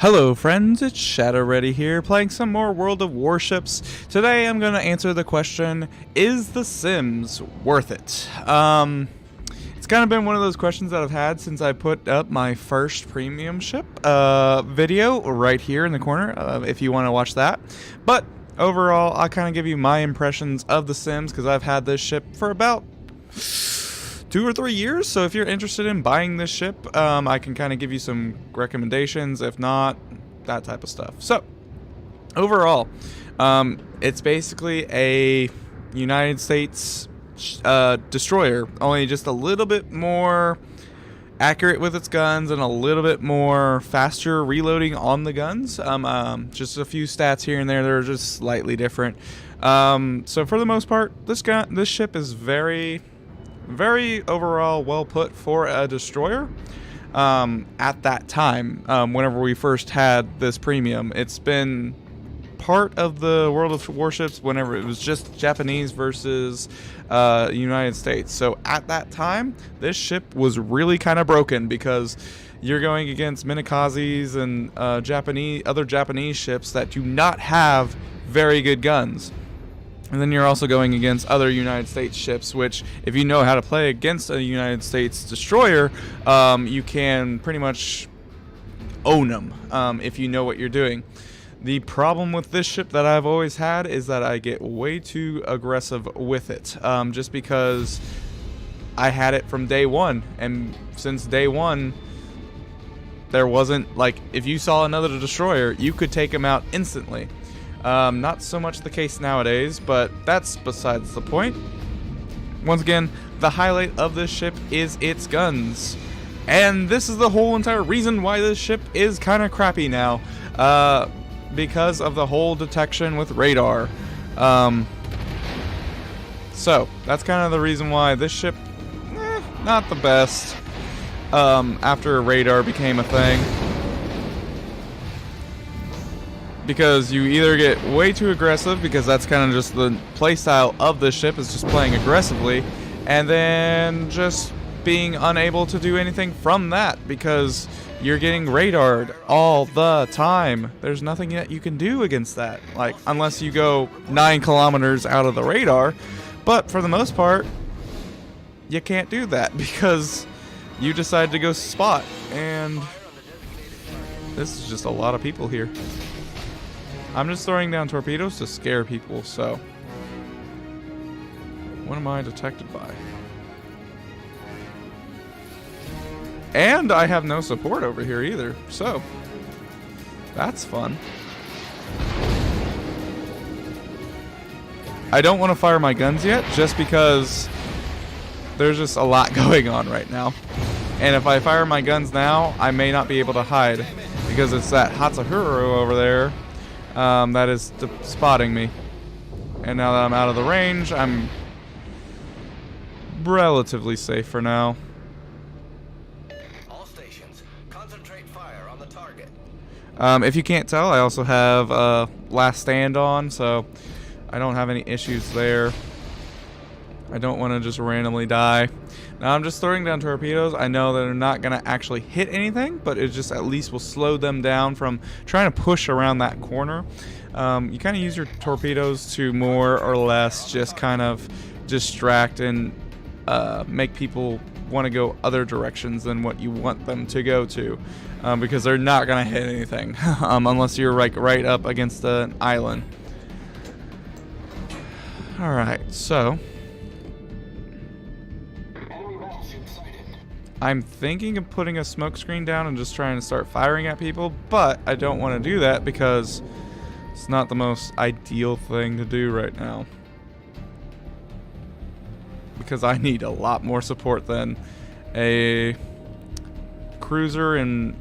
Hello friends, it's ShadowReady here, playing some more World of Warships. Today I'm going to answer the question, is The Sims worth it? It's kind of been one of those questions that I've had since I put up my first premium ship video right here in the corner, if you want to watch that. But overall, I'll kind of give you my impressions of The Sims, because I've had this ship for about 2 or 3 years, so if you're interested in buying this ship, I can kind of give you some recommendations, if not, that type of stuff. So, overall, it's basically a United States destroyer, only just a little bit more accurate with its guns and a little bit more faster reloading on the guns. Just a few stats here and there that are just slightly different. So for the most part, this ship is very overall well put for a destroyer. At that time, whenever we first had this premium, it's been part of the World of Warships whenever it was just Japanese versus United States. So at that time, this ship was really kind of broken, because you're going against Minakazes and other Japanese ships that do not have very good guns. And then you're also going against other United States ships, which, if you know how to play against a United States destroyer, you can pretty much own them if you know what you're doing. The problem with this ship that I've always had is that I get way too aggressive with it, just because I had it from day one. And since day one, there wasn't, like, if you saw another destroyer, you could take him out instantly. Not so much the case nowadays, but that's besides the point. Once again, the highlight of this ship is its guns. And this is the whole entire reason why this ship is kind of crappy now. Because of the whole detection with radar. So, that's kind of the reason why this ship, not the best, after radar became a thing. Because you either get way too aggressive, because that's kind of just the playstyle of the ship, is just playing aggressively, and then just being unable to do anything from that, because you're getting radared all the time. There's nothing that you can do against that, like, unless you go 9 kilometers out of the radar. But for the most part, you can't do that, because you decide to go spot, and this is just a lot of people here. I'm just throwing down torpedoes to scare people, so what am I detected by? And I have no support over here either, so that's fun. I don't want to fire my guns yet, just because there's just a lot going on right now. And if I fire my guns now, I may not be able to hide, because it's that Hatsahuru over there that is spotting me. And now that I'm out of the range, I'm relatively safe for now. All stations, concentrate fire on the target. If you can't tell, I also have Last Stand on, so I don't have any issues there. I don't want to just randomly die. Now I'm just throwing down torpedoes. I know that they're not going to actually hit anything, but it just at least will slow them down from trying to push around that corner. You kind of use your torpedoes to more or less just kind of distract and make people want to go other directions than what you want them to go to, because they're not going to hit anything unless you're like right up against an island. Alright, so I'm thinking of putting a smoke screen down and just trying to start firing at people, but I don't want to do that because it's not the most ideal thing to do right now. Because I need a lot more support than a cruiser and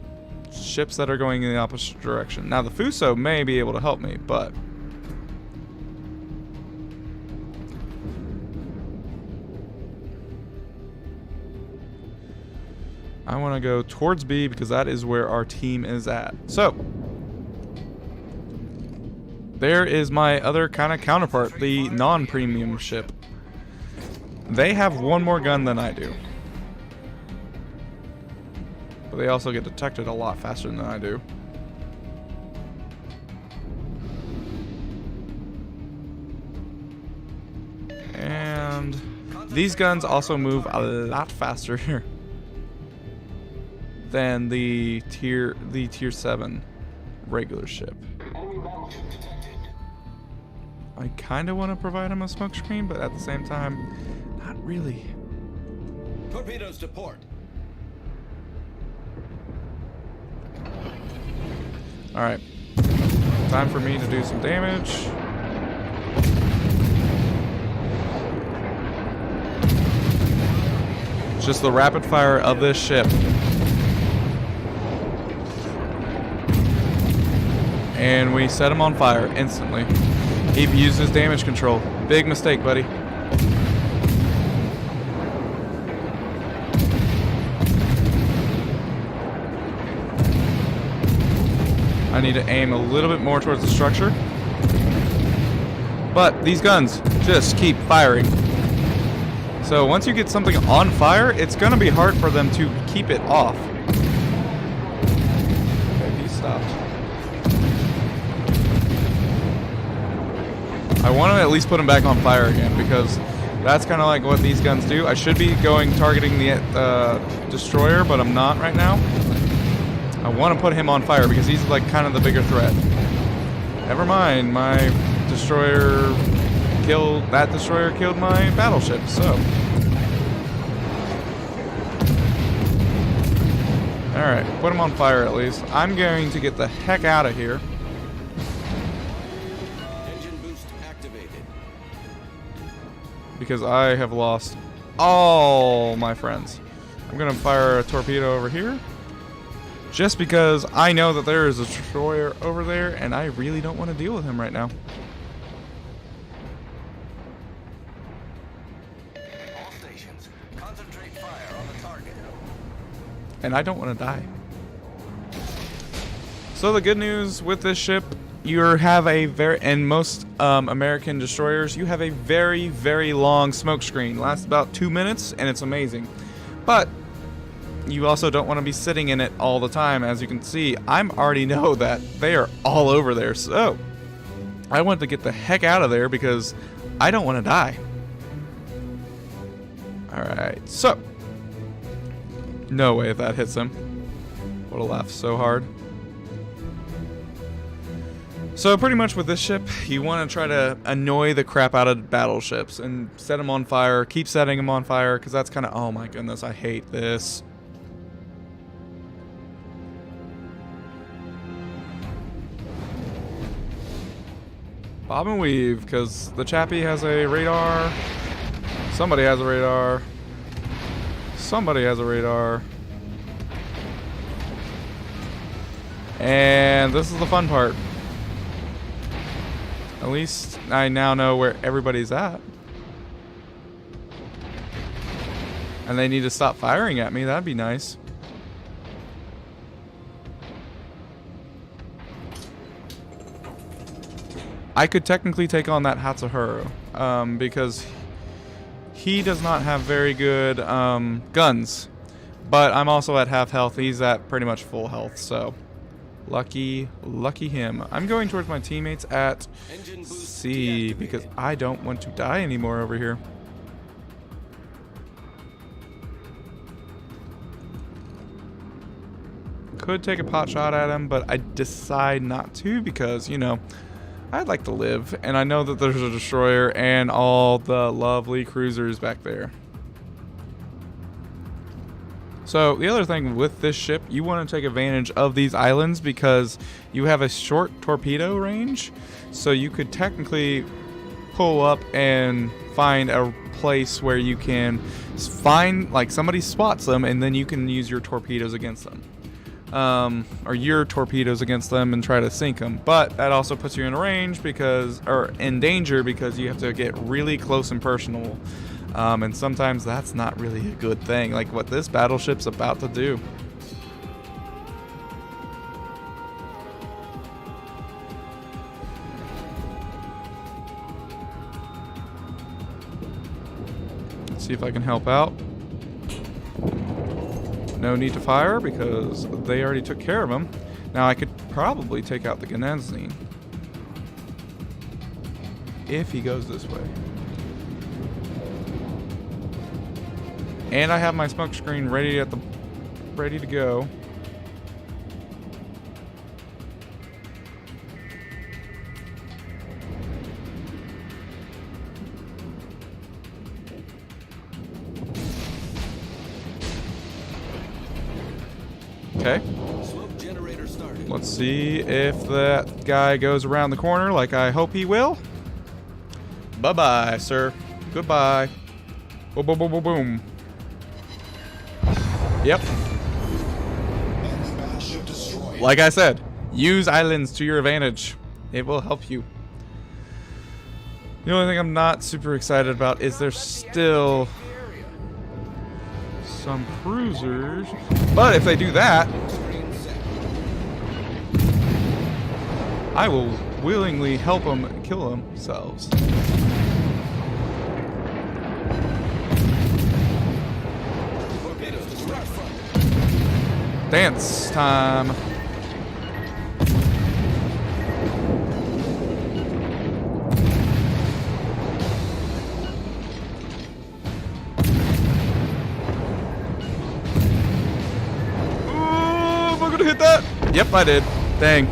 ships that are going in the opposite direction. Now the Fuso may be able to help me, but I want to go towards B, because that is where our team is at. So there is my other kind of counterpart, the non-premium ship. They have one more gun than I do. but they also get detected a lot faster than I do. and these guns also move a lot faster than the tier 7 regular ship. I kind of want to provide him a smoke screen, but at the same time, not really. Torpedoes to port. Alright. Time for me to do some damage. It's just the rapid fire of this ship. And we set him on fire instantly. He used his damage control. Big mistake, buddy. I need to aim a little bit more towards the structure. But these guns just keep firing. So once you get something on fire, it's going to be hard for them to keep it off. Okay, he stopped. I want to at least put him back on fire again, because that's kind of like what these guns do. I should be targeting the destroyer, but I'm not right now. I want to put him on fire because he's like kind of the bigger threat. Never mind, my destroyer killed my battleship, so. Alright, put him on fire at least. I'm going to get the heck out of here. Engine boost activated. Because I have lost all my friends. I'm going to fire a torpedo over here. Just because I know that there is a destroyer over there, and I really don't want to deal with him right now. All stations, concentrate fire on the target. And I don't want to die. So the good news with this ship, you have a and most American destroyers, you have a very, very long smoke screen. Lasts about 2 minutes, and it's amazing. But you also don't want to be sitting in it all the time. As you can see, I already know that they are all over there. So I want to get the heck out of there because I don't want to die. Alright, so. No way if that hits him. Would have laughed so hard. So pretty much with this ship, you want to try to annoy the crap out of battleships and set them on fire. Keep setting them on fire because that's kind of, oh my goodness, I hate this. Bob and weave, because the chappie has a radar. Somebody has a radar. Somebody has a radar. And this is the fun part. At least I now know where everybody's at. And they need to stop firing at me. That'd be nice. I could technically take on that Hatsuharu, because he does not have very good guns. But I'm also at half health. He's at pretty much full health, so lucky him. I'm going towards my teammates at C because I don't want to die anymore over here. Could take a pot shot at him, but I decide not to because, you know, I'd like to live, and I know that there's a destroyer and all the lovely cruisers back there. So the other thing with this ship, you want to take advantage of these islands because you have a short torpedo range, so you could technically pull up and find a place where you can find, like, somebody spots them, and then you can use your torpedoes against them. Or your torpedoes against them and try to sink them. But that also puts you in range because, or in danger because you have to get really close and personal. And sometimes that's not really a good thing, like what this battleship's about to do. Let's see if I can help out. No need to fire because they already took care of him. Now I could probably take out the Ganenzine if he goes this way. And I have my smoke screen ready to go. Okay. Smoke generator started. Let's see if that guy goes around the corner like I hope he will. Bye-bye, sir. Goodbye. Boom, boom, boom, boom, boom. Yep. Like I said, use islands to your advantage. It will help you. The only thing I'm not super excited about is there's still some cruisers. But if they do that, I will willingly help them kill themselves. Dance time. Am I gonna hit that? Yep, I did. Dang.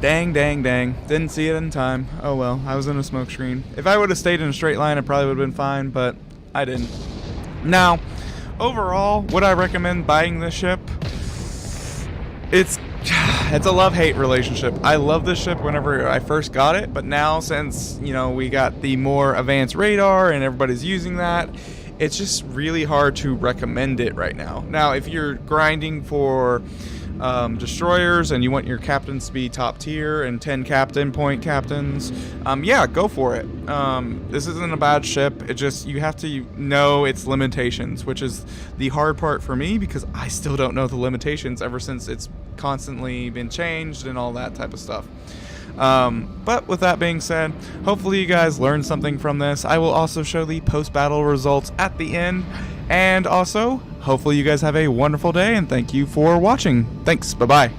Dang, dang, dang. Didn't see it in time. Oh well, I was in a smoke screen. If I would have stayed in a straight line, it probably would have been fine, but I didn't. Now, overall, would I recommend buying this ship? It's a love-hate relationship. I love this ship whenever I first got it, but now since, you know, we got the more advanced radar and everybody's using that, it's just really hard to recommend it right now. Now, if you're grinding for destroyers and you want your captains to be top tier and 10 captain point captains, yeah, go for it. This isn't a bad ship. It just, you have to know its limitations, which is the hard part for me because I still don't know the limitations ever since it's constantly been changed and all that type of stuff. But with that being said, hopefully you guys learned something from this. I will also show the post-battle results at the end. And also, hopefully you guys have a wonderful day, and thank you for watching. Thanks. Bye-bye.